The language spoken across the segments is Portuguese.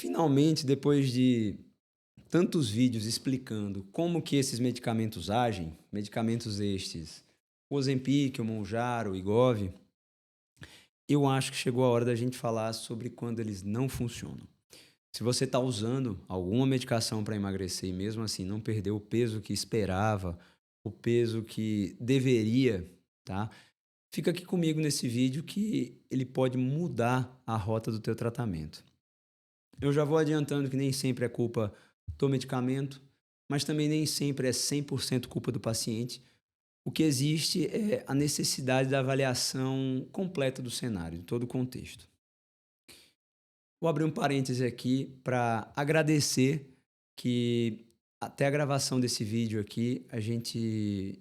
Finalmente, depois de tantos vídeos explicando como que esses medicamentos agem, medicamentos estes, o Ozempic, o Mounjaro, o Wegovy, eu acho que chegou a hora da gente falar sobre quando eles não funcionam. Se você está usando alguma medicação para emagrecer e mesmo assim não perdeu o peso que esperava, o peso que deveria, tá? Fica aqui comigo nesse vídeo que ele pode mudar a rota do teu tratamento. Eu já vou adiantando que nem sempre é culpa do medicamento, mas também nem sempre é 100% culpa do paciente. O que existe é a necessidade da avaliação completa do cenário, de todo o contexto. Vou abrir um parêntese aqui para agradecer que até a gravação desse vídeo aqui a gente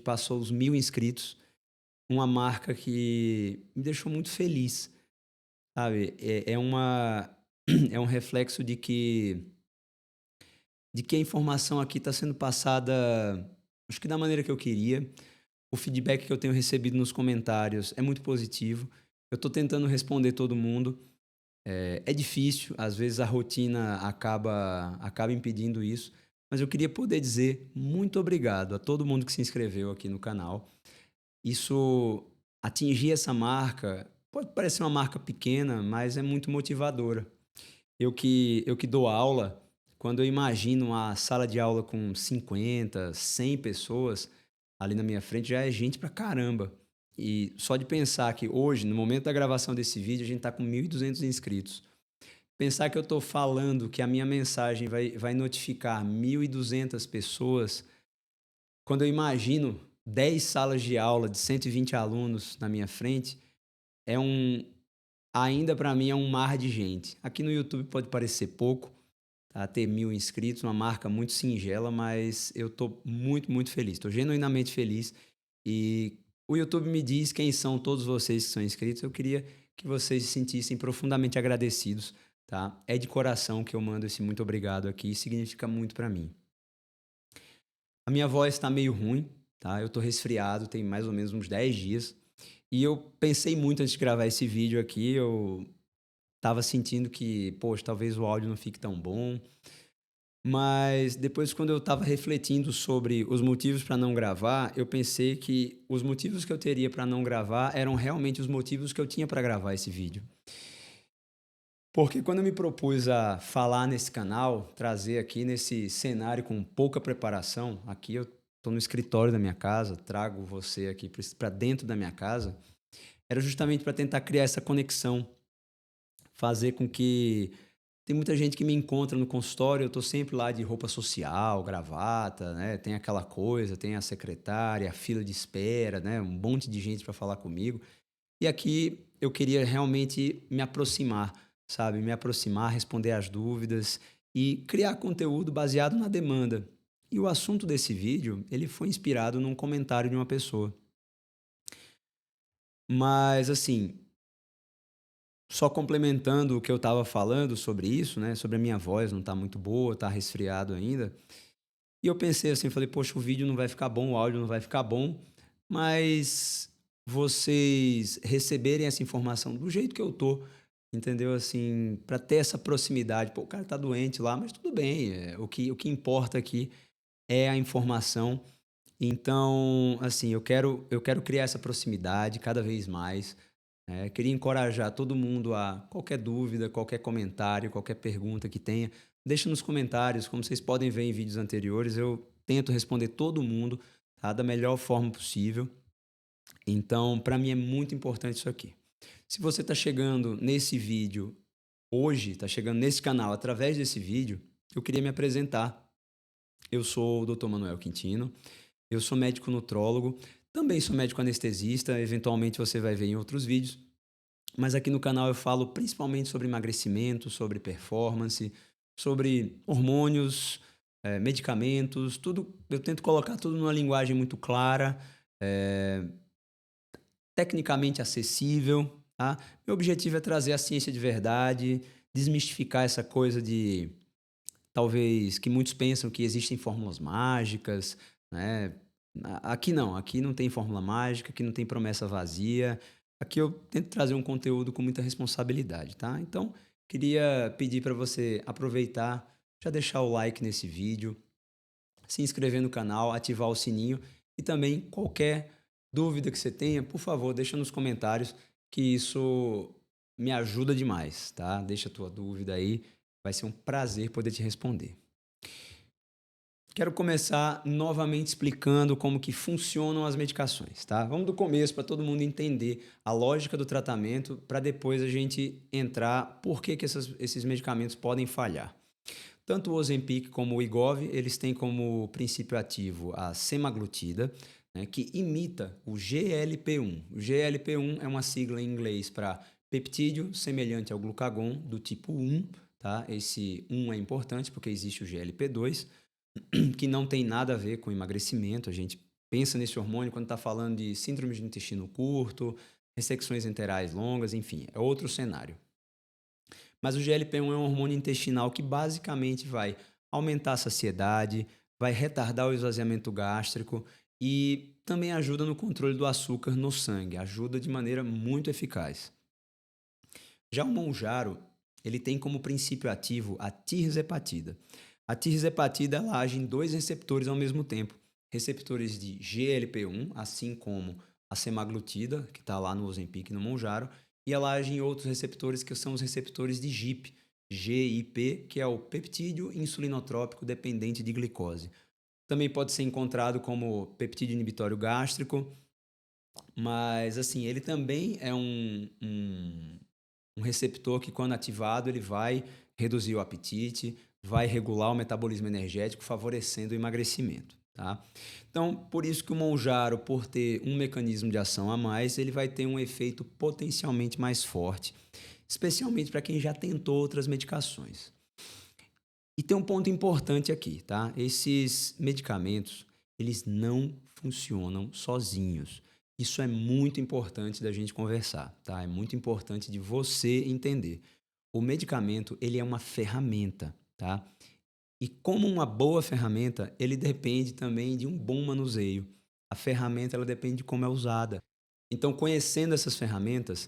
passou os 1.000 inscritos, uma marca que me deixou muito feliz, sabe? É um reflexo de que a informação aqui está sendo passada, acho que da maneira que eu queria. O feedback que eu tenho recebido nos comentários é muito positivo. Eu estou tentando responder todo mundo. É difícil, às vezes a rotina acaba impedindo isso, mas eu queria poder dizer muito obrigado a todo mundo que se inscreveu aqui no canal. Isso, atingir essa marca, pode parecer uma marca pequena, mas é muito motivadora. Eu que dou aula, quando eu imagino uma sala de aula com 50, 100 pessoas ali na minha frente, já é gente pra caramba. E só de pensar que hoje, no momento da gravação desse vídeo, a gente tá com 1.200 inscritos. Pensar que eu tô falando que a minha mensagem vai notificar 1.200 pessoas, quando eu imagino 10 salas de aula de 120 alunos na minha frente, é um, ainda para mim é um mar de gente. Aqui no YouTube pode parecer pouco, tá? Ter 1.000 inscritos, uma marca muito singela, mas eu tô muito, muito feliz. Tô genuinamente feliz e o YouTube me diz quem são todos vocês que são inscritos. Eu queria que vocês se sentissem profundamente agradecidos, tá? É de coração que eu mando esse muito obrigado aqui, significa muito para mim. A minha voz está meio ruim, tá? Eu tô resfriado, tem mais ou menos uns 10 dias. E eu pensei muito antes de gravar esse vídeo aqui, eu tava sentindo que, poxa, talvez o áudio não fique tão bom. Mas depois, quando eu estava refletindo sobre os motivos para não gravar, eu pensei que os motivos que eu teria para não gravar eram realmente os motivos que eu tinha para gravar esse vídeo. Porque quando eu me propus a falar nesse canal, trazer aqui nesse cenário com pouca preparação, aqui eu estou no escritório da minha casa, trago você aqui para dentro da minha casa, era justamente para tentar criar essa conexão, fazer com que tem muita gente que me encontra no consultório, eu tô sempre lá de roupa social, gravata, né? Tem aquela coisa, tem a secretária, a fila de espera, né? Um monte de gente para falar comigo. E aqui eu queria realmente me aproximar, sabe? Me aproximar, responder às dúvidas e criar conteúdo baseado na demanda. E o assunto desse vídeo, ele foi inspirado num comentário de uma pessoa. Mas assim, só complementando o que eu estava falando sobre isso, né, sobre a minha voz não tá muito boa, tá resfriado ainda. E eu pensei assim, falei: "Poxa, o vídeo não vai ficar bom, o áudio não vai ficar bom", mas vocês receberem essa informação do jeito que eu tô, entendeu? Assim, para ter essa proximidade. Pô, o cara tá doente lá, mas tudo bem, o que importa aqui é a informação. Então, assim, eu quero criar essa proximidade cada vez mais. Queria encorajar todo mundo a qualquer dúvida, qualquer comentário, qualquer pergunta que tenha, deixa nos comentários. Como vocês podem ver em vídeos anteriores, eu tento responder todo mundo, tá, da melhor forma possível. Então, para mim é muito importante isso aqui. Se você está chegando nesse vídeo hoje, está chegando nesse canal através desse vídeo, eu queria me apresentar. Eu sou o Dr. Manuel Quintino, eu sou médico nutrólogo, também sou médico anestesista, eventualmente você vai ver em outros vídeos. Mas aqui no canal eu falo principalmente sobre emagrecimento, sobre performance, sobre hormônios, medicamentos, tudo. Eu tento colocar tudo numa linguagem muito clara, eh, tecnicamente acessível, tá? Meu objetivo é trazer a ciência de verdade, desmistificar essa coisa de talvez que muitos pensam que existem fórmulas mágicas, né? Aqui não tem fórmula mágica, aqui não tem promessa vazia. Aqui eu tento trazer um conteúdo com muita responsabilidade, tá? Então, queria pedir para você aproveitar, já deixar o like nesse vídeo, se inscrever no canal, ativar o sininho e também qualquer dúvida que você tenha, por favor, deixa nos comentários que isso me ajuda demais, tá? Deixa a tua dúvida aí, vai ser um prazer poder te responder. Quero começar novamente explicando como que funcionam as medicações, tá? Vamos do começo para todo mundo entender a lógica do tratamento, para depois a gente entrar por que esses medicamentos podem falhar. Tanto o Ozempic como o Wegovy, eles têm como princípio ativo a semaglutida, né, que imita o GLP-1. O GLP-1 é uma sigla em inglês para peptídeo semelhante ao glucagon do tipo 1, tá? Esse 1 é importante porque existe o GLP-2, que não tem nada a ver com emagrecimento. A gente pensa nesse hormônio quando está falando de síndrome de intestino curto, ressecções enterais longas, enfim, é outro cenário. Mas o GLP-1 é um hormônio intestinal que basicamente vai aumentar a saciedade, vai retardar o esvaziamento gástrico e também ajuda no controle do açúcar no sangue, ajuda de maneira muito eficaz. Já o Mounjaro, ele tem como princípio ativo a tirzepatida. A tirzepatida ela age em dois receptores ao mesmo tempo, receptores de GLP-1, assim como a semaglutida, que está lá no Ozempic e no Mounjaro, e ela age em outros receptores que são os receptores de GIP, que é o peptídeo insulinotrópico dependente de glicose. Também pode ser encontrado como peptídeo inibitório gástrico, mas assim, ele também é um receptor que, quando ativado, ele vai reduzir o apetite, vai regular o metabolismo energético, favorecendo o emagrecimento. Tá? Então, por isso que o Mounjaro, por ter um mecanismo de ação a mais, ele vai ter um efeito potencialmente mais forte, especialmente para quem já tentou outras medicações. E tem um ponto importante aqui, tá? Esses medicamentos, eles não funcionam sozinhos. Isso é muito importante da gente conversar, tá? É muito importante de você entender. O medicamento, ele é uma ferramenta, tá? E como uma boa ferramenta, ele depende também de um bom manuseio. A ferramenta, ela depende de como é usada. Então, conhecendo essas ferramentas,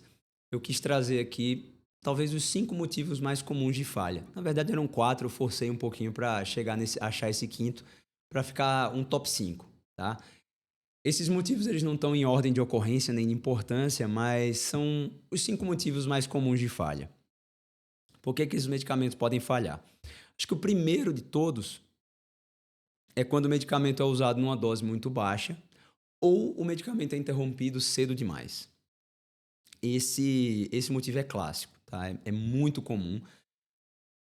eu quis trazer aqui talvez os 5 motivos mais comuns de falha. Na verdade, eram 4, eu forcei um pouquinho para achar esse quinto, para ficar um top 5, tá? Esses motivos eles não estão em ordem de ocorrência nem de importância, mas são os 5 motivos mais comuns de falha. Por que esses medicamentos podem falhar? Acho que o primeiro de todos é quando o medicamento é usado numa dose muito baixa ou o medicamento é interrompido cedo demais. Esse motivo é clássico, tá? É muito comum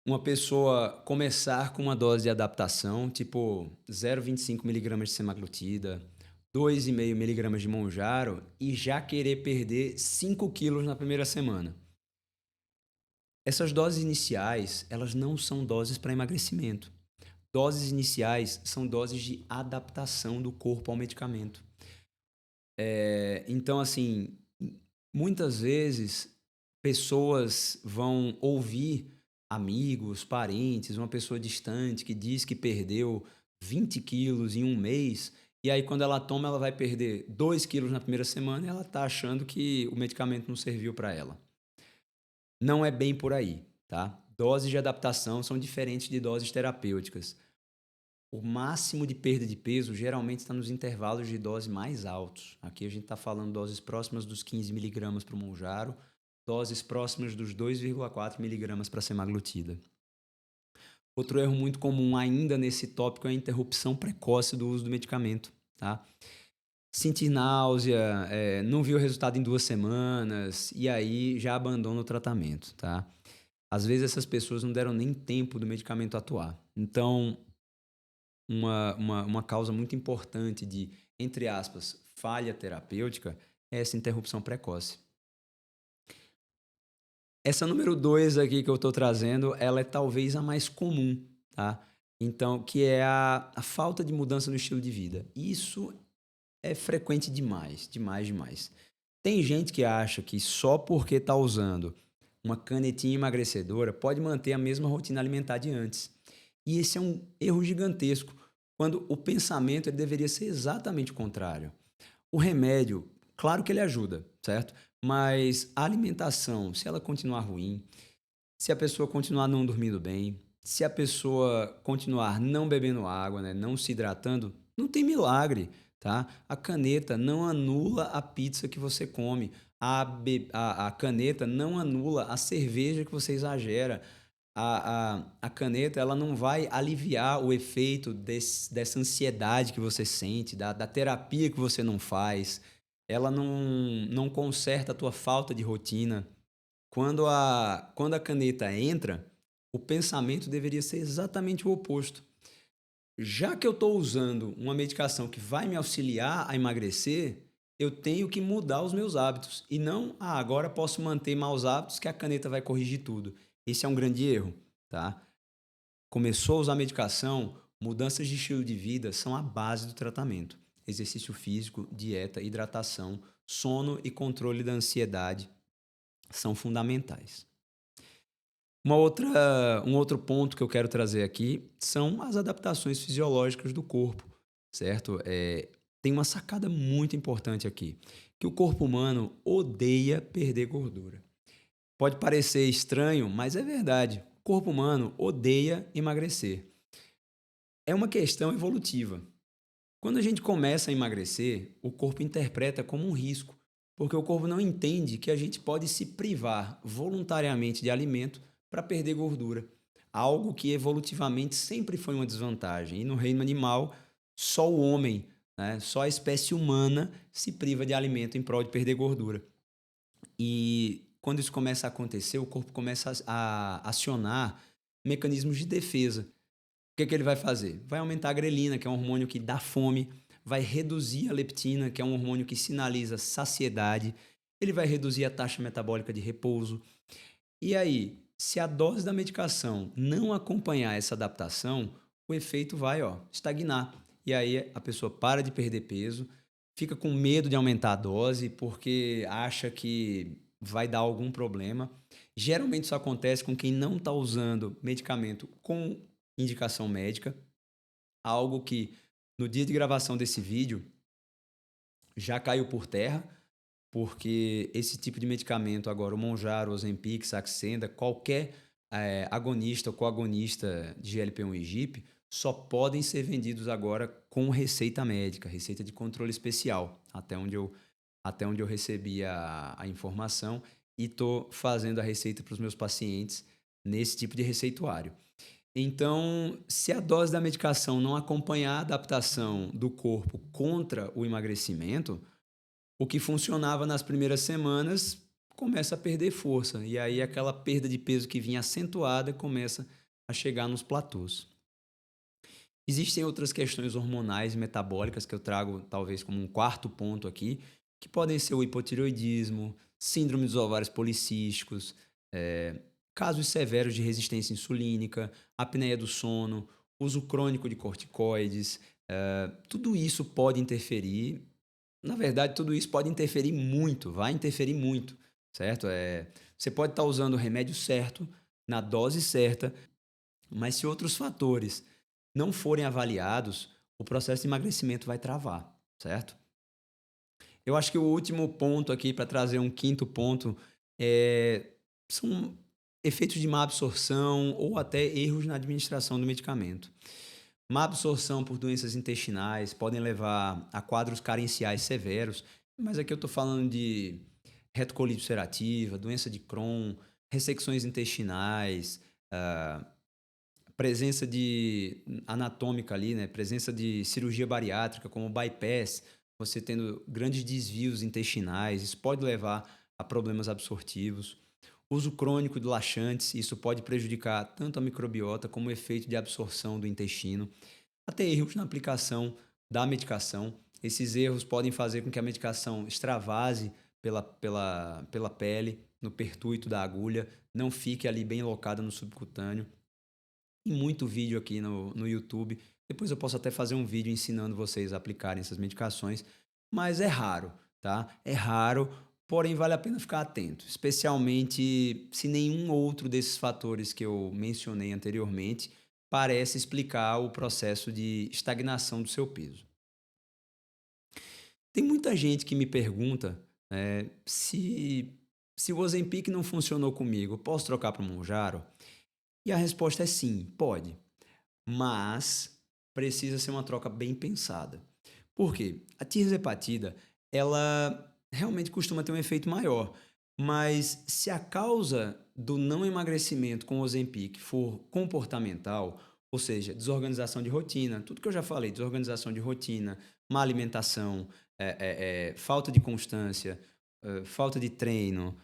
uma pessoa começar com uma dose de adaptação, tipo 0,25 miligramas de semaglutida, 2,5 miligramas de Mounjaro e já querer perder 5 quilos na primeira semana. Essas doses iniciais, elas não são doses para emagrecimento. Doses iniciais são doses de adaptação do corpo ao medicamento. Então, assim, muitas vezes pessoas vão ouvir amigos, parentes, uma pessoa distante que diz que perdeu 20 quilos em um mês, e aí quando ela toma, ela vai perder 2 quilos na primeira semana e ela está achando que o medicamento não serviu para ela. Não é bem por aí, tá? Doses de adaptação são diferentes de doses terapêuticas. O máximo de perda de peso geralmente está nos intervalos de dose mais altos. Aqui a gente está falando doses próximas dos 15 miligramas para o Mounjaro, doses próximas dos 2,4 miligramas para a semaglutida. Outro erro muito comum ainda nesse tópico é a interrupção precoce do uso do medicamento. Tá? Sentir náusea, não viu o resultado em 2 semanas e aí já abandona o tratamento. Tá? Às vezes essas pessoas não deram nem tempo do medicamento atuar. Então, uma causa muito importante de, entre aspas, falha terapêutica é essa interrupção precoce. Essa número 2 aqui que eu estou trazendo, ela é talvez a mais comum, tá? Então, que é a falta de mudança no estilo de vida. Isso é frequente demais, demais, demais. Tem gente que acha que só porque está usando uma canetinha emagrecedora pode manter a mesma rotina alimentar de antes. E esse é um erro gigantesco, quando o pensamento ele deveria ser exatamente o contrário. O remédio, claro que ele ajuda, certo? Mas a alimentação, se ela continuar ruim, Se a pessoa continuar não dormindo bem, se a pessoa continuar não bebendo água, né, não se hidratando, não tem milagre, tá? A caneta não anula a pizza que você come. A caneta não anula a cerveja que você exagera. A caneta ela não vai aliviar o efeito dessa ansiedade que você sente, da terapia que você não faz. Ela não conserta a tua falta de rotina. Quando a caneta entra, o pensamento deveria ser exatamente o oposto. Já que eu estou usando uma medicação que vai me auxiliar a emagrecer, eu tenho que mudar os meus hábitos. E não, agora posso manter maus hábitos que a caneta vai corrigir tudo. Esse é um grande erro, tá? Começou a usar medicação, mudanças de estilo de vida são a base do tratamento. Exercício físico, dieta, hidratação, sono e controle da ansiedade são fundamentais. Um outro ponto que eu quero trazer aqui são as adaptações fisiológicas do corpo, certo? Tem uma sacada muito importante aqui, que o corpo humano odeia perder gordura. Pode parecer estranho, mas é verdade. O corpo humano odeia emagrecer. É uma questão evolutiva. Quando a gente começa a emagrecer, o corpo interpreta como um risco, porque o corpo não entende que a gente pode se privar voluntariamente de alimento para perder gordura, algo que evolutivamente sempre foi uma desvantagem. E no reino animal, só o homem, né, só a espécie humana se priva de alimento em prol de perder gordura. E quando isso começa a acontecer, o corpo começa a acionar mecanismos de defesa. O que ele vai fazer? Vai aumentar a grelina, que é um hormônio que dá fome, vai reduzir a leptina, que é um hormônio que sinaliza saciedade, ele vai reduzir a taxa metabólica de repouso. E aí, se a dose da medicação não acompanhar essa adaptação, o efeito vai, estagnar. E aí a pessoa para de perder peso, fica com medo de aumentar a dose porque acha que vai dar algum problema. Geralmente isso acontece com quem não está usando medicamento com indicação médica, algo que no dia de gravação desse vídeo já caiu por terra, porque esse tipo de medicamento agora, o Mounjaro, Ozempic, Saxenda, qualquer agonista ou coagonista de GLP-1 e GIP, só podem ser vendidos agora com receita médica, receita de controle especial, até onde eu recebi a informação e estou fazendo a receita para os meus pacientes nesse tipo de receituário. Então, se a dose da medicação não acompanhar a adaptação do corpo contra o emagrecimento, o que funcionava nas primeiras semanas começa a perder força. E aí aquela perda de peso que vinha acentuada começa a chegar nos platôs. Existem outras questões hormonais e metabólicas que eu trago talvez como um quarto ponto aqui, que podem ser o hipotireoidismo, síndrome dos ovários policísticos, casos severos de resistência insulínica, apneia do sono, uso crônico de corticoides. Tudo isso pode interferir. Na verdade, tudo isso pode interferir muito, vai interferir muito, certo? Você pode estar usando o remédio certo, na dose certa, mas se outros fatores não forem avaliados, o processo de emagrecimento vai travar, certo? Eu acho que o último ponto aqui, para trazer um quinto ponto, são efeitos de má absorção ou até erros na administração do medicamento. Má absorção por doenças intestinais podem levar a quadros carenciais severos, mas aqui eu estou falando de retocolite ulcerativa, doença de Crohn, ressecções intestinais, presença de anatômica ali, né? Presença de cirurgia bariátrica, como bypass, você tendo grandes desvios intestinais, isso pode levar a problemas absortivos. Uso crônico de laxantes, isso pode prejudicar tanto a microbiota como o efeito de absorção do intestino. Até erros na aplicação da medicação. Esses erros podem fazer com que a medicação extravase pela pele, no pertuito da agulha, não fique ali bem locada no subcutâneo. Tem muito vídeo aqui no YouTube. Depois eu posso até fazer um vídeo ensinando vocês a aplicarem essas medicações, mas é raro, tá? É raro, porém vale a pena ficar atento, especialmente se nenhum outro desses fatores que eu mencionei anteriormente parece explicar o processo de estagnação do seu peso. Tem muita gente que me pergunta, se se o Ozempic não funcionou comigo, posso trocar para o Mounjaro? E a resposta é sim, pode. Mas precisa ser uma troca bem pensada. Por quê? A tirzepatida, ela realmente costuma ter um efeito maior. Mas se a causa do não emagrecimento com o Ozempic for comportamental, ou seja, desorganização de rotina, tudo que eu já falei, desorganização de rotina, má alimentação, falta de constância, falta de treino,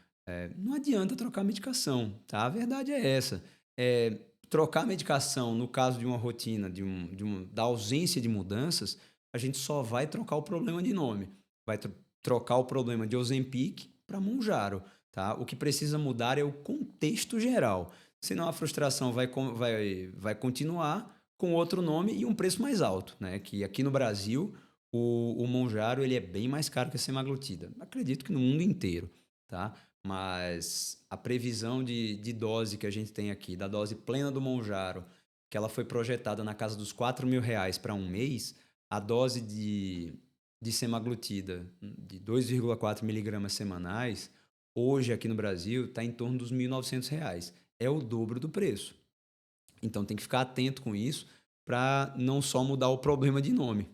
não adianta trocar medicação, tá? A verdade é essa. É, trocar medicação no caso de uma rotina, da ausência de mudanças, a gente só vai trocar o problema de nome. Vai trocar o problema de Ozempic para Mounjaro, tá? O que precisa mudar é o contexto geral. Senão a frustração vai continuar com outro nome e um preço mais alto, né? Que aqui no Brasil o Mounjaro ele é bem mais caro que a semaglutida. Acredito que no mundo inteiro, tá? Mas a previsão de dose que a gente tem aqui, da dose plena do Mounjaro, que ela foi projetada na casa dos R$ 4.000 para um mês, a dose de semaglutida de 2,4 miligramas semanais, hoje aqui no Brasil está em torno dos R$ 1.900. É o dobro do preço. Então tem que ficar atento com isso para não só mudar o problema de nome.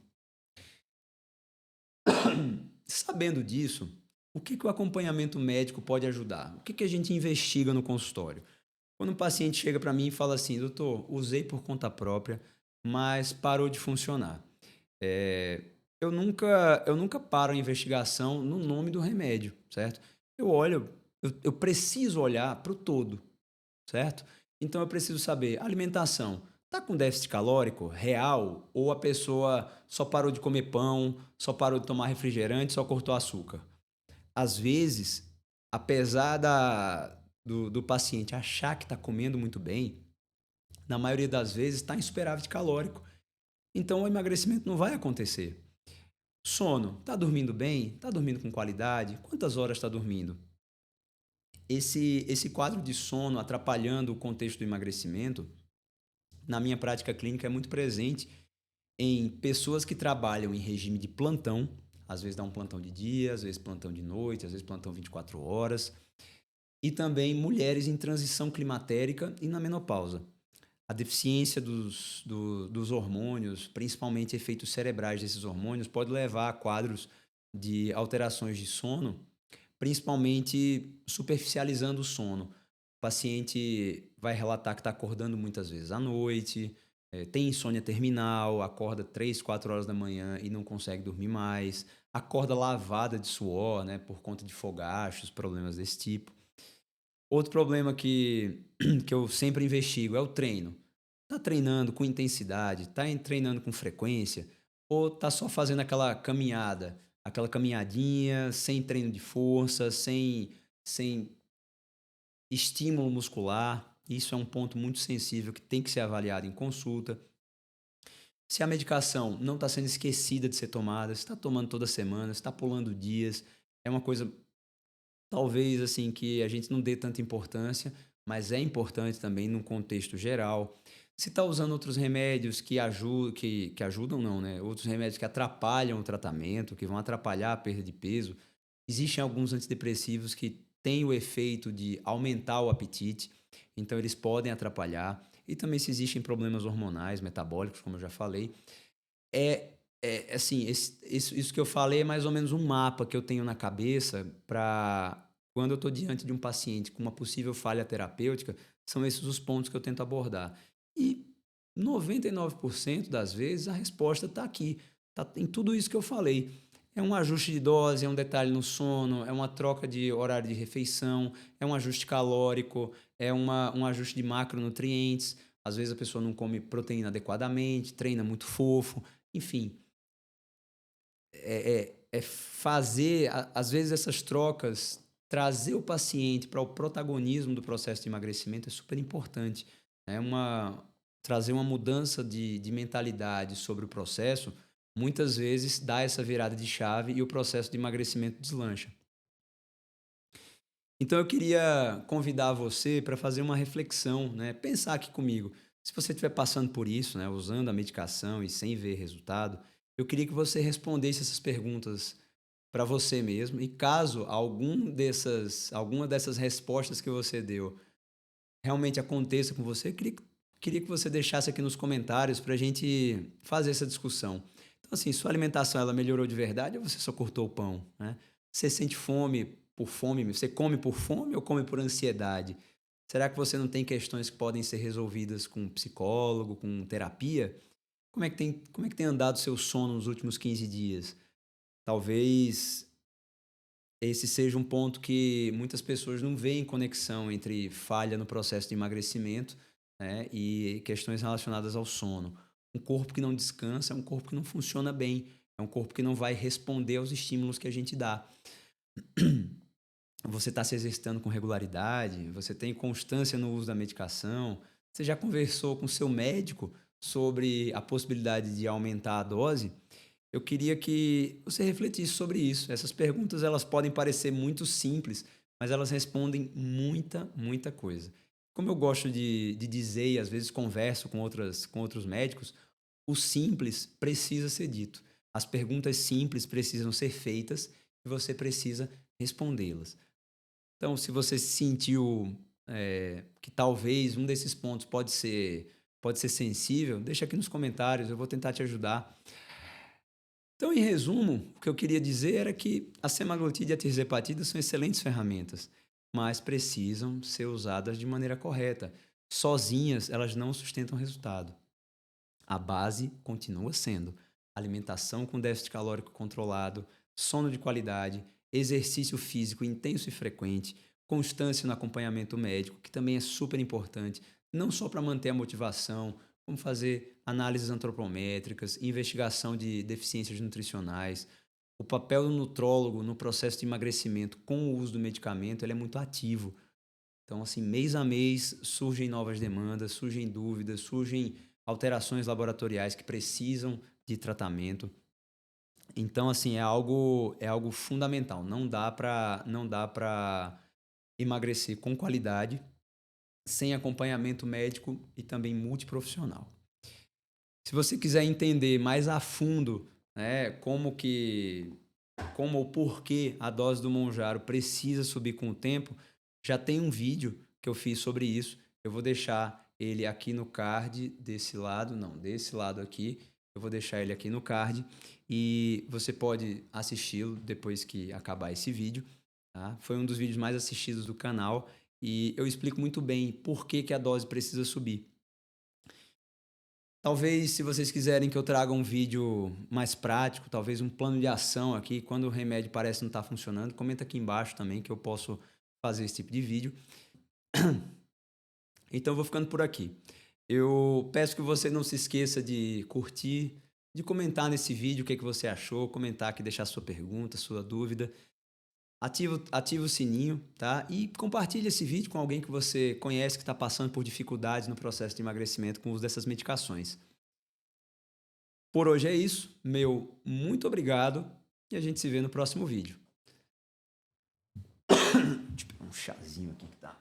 Sabendo disso, o que o acompanhamento médico pode ajudar? O que a gente investiga no consultório? Quando um paciente chega para mim e fala assim, doutor, usei por conta própria, mas parou de funcionar. Eu nunca paro a investigação no nome do remédio, certo? Eu preciso olhar para o todo, certo? Então eu preciso saber, alimentação, tá com déficit calórico real ou a pessoa só parou de comer pão, só parou de tomar refrigerante, só cortou açúcar? Às vezes, apesar do paciente achar que está comendo muito bem, na maioria das vezes está em superávit calórico. Então o emagrecimento não vai acontecer. Sono, está dormindo bem? Está dormindo com qualidade? Quantas horas está dormindo? Esse quadro de sono atrapalhando o contexto do emagrecimento, na minha prática clínica, é muito presente em pessoas que trabalham em regime de plantão, às vezes dá um plantão de dia, às vezes plantão de noite, às vezes plantão 24 horas, e também mulheres em transição climatérica e na menopausa. A deficiência dos hormônios, principalmente efeitos cerebrais desses hormônios, pode levar a quadros de alterações de sono, principalmente superficializando o sono. O paciente vai relatar que está acordando muitas vezes à noite, tem insônia terminal, acorda 3, 4 horas da manhã e não consegue dormir mais, acorda lavada de suor, né, por conta de fogachos, problemas desse tipo. Outro problema que eu sempre investigo é o treino. Tá treinando com intensidade, tá treinando com frequência, ou tá só fazendo aquela caminhada, aquela caminhadinha, sem treino de força, sem estímulo muscular? Isso é um ponto muito sensível que tem que ser avaliado em consulta. Se a medicação não está sendo esquecida de ser tomada, se está tomando toda semana, se está pulando dias, é uma coisa talvez assim que a gente não dê tanta importância, mas é importante também num contexto geral. Se está usando outros remédios que ajudam, não, né? Outros remédios que atrapalham o tratamento, que vão atrapalhar a perda de peso. Existem alguns antidepressivos que têm o efeito de aumentar o apetite, então eles podem atrapalhar. E também se existem problemas hormonais, metabólicos, como eu já falei. Assim, isso que eu falei é mais ou menos um mapa que eu tenho na cabeça para quando eu estou diante de um paciente com uma possível falha terapêutica, são esses os pontos que eu tento abordar. E 99% das vezes a resposta está aqui, está em tudo isso que eu falei. É um ajuste de dose, é um detalhe no sono, é uma troca de horário de refeição, é um ajuste calórico, um ajuste de macronutrientes. Às vezes a pessoa não come proteína adequadamente, treina muito fofo, enfim, é fazer, às vezes, essas trocas, trazer o paciente para o protagonismo do processo de emagrecimento é super importante. Trazer uma mudança de mentalidade sobre o processo, muitas vezes dá essa virada de chave e o processo de emagrecimento deslancha. Então eu queria convidar você para fazer uma reflexão, né? Pensar aqui comigo. Se você estiver passando por isso, né, usando a medicação e sem ver resultado, eu queria que você respondesse essas perguntas. para você mesmo. E caso alguma dessas respostas que você deu realmente aconteça com você, queria que você deixasse aqui nos comentários para a gente fazer essa discussão. Então, assim, sua alimentação ela melhorou de verdade ou você só cortou o pão, né? Você sente fome por fome? Você come por fome ou come por ansiedade? Será que você não tem questões que podem ser resolvidas com um psicólogo, com terapia? Como é que tem andado o seu sono nos últimos 15 dias? Talvez esse seja um ponto que muitas pessoas não veem conexão entre falha no processo de emagrecimento, né, e questões relacionadas ao sono. Um corpo que não descansa é um corpo que não funciona bem, é um corpo que não vai responder aos estímulos que a gente dá. Você está se exercitando com regularidade? Você tem constância no uso da medicação? Você já conversou com seu médico sobre a possibilidade de aumentar a dose? Eu queria que você refletisse sobre isso. Essas perguntas elas podem parecer muito simples, mas elas respondem muita, muita coisa. Como eu gosto de dizer e às vezes converso com outros médicos, o simples precisa ser dito. As perguntas simples precisam ser feitas e você precisa respondê-las. Então, se você sentiu que talvez um desses pontos pode ser sensível, deixa aqui nos comentários, eu vou tentar te ajudar. Então, em resumo, o que eu queria dizer era que a semaglutida e a tirzepatida são excelentes ferramentas, mas precisam ser usadas de maneira correta. Sozinhas, elas não sustentam resultado. A base continua sendo alimentação com déficit calórico controlado, sono de qualidade, exercício físico intenso e frequente, constância no acompanhamento médico, que também é super importante, não só para manter a motivação, como fazer análises antropométricas, investigação de deficiências nutricionais. O papel do nutrólogo no processo de emagrecimento com o uso do medicamento ele é muito ativo. Então, assim, mês a mês surgem novas demandas, surgem dúvidas, surgem alterações laboratoriais que precisam de tratamento. Então, assim, é algo fundamental. Não dá para emagrecer com qualidade sem acompanhamento médico e também multiprofissional. Se você quiser entender mais a fundo, né, como ou por que a dose do Monjaro precisa subir com o tempo, já tem um vídeo que eu fiz sobre isso. Eu vou deixar ele aqui no card desse lado, não, desse lado aqui. Eu vou deixar ele aqui no card e você pode assisti-lo depois que acabar esse vídeo. Tá? Foi um dos vídeos mais assistidos do canal e eu explico muito bem por que a dose precisa subir. Talvez, se vocês quiserem que eu traga um vídeo mais prático, talvez um plano de ação aqui, quando o remédio parece não estar funcionando, comenta aqui embaixo também que eu posso fazer esse tipo de vídeo. Então, eu vou ficando por aqui. Eu peço que você não se esqueça de curtir, de comentar nesse vídeo o que você achou, comentar aqui, deixar sua pergunta, sua dúvida. Ativa o sininho, tá? E compartilhe esse vídeo com alguém que você conhece que está passando por dificuldades no processo de emagrecimento com o uso dessas medicações. Por hoje é isso. Meu muito obrigado e a gente se vê no próximo vídeo. Deixa eu pegar um chazinho aqui que tá.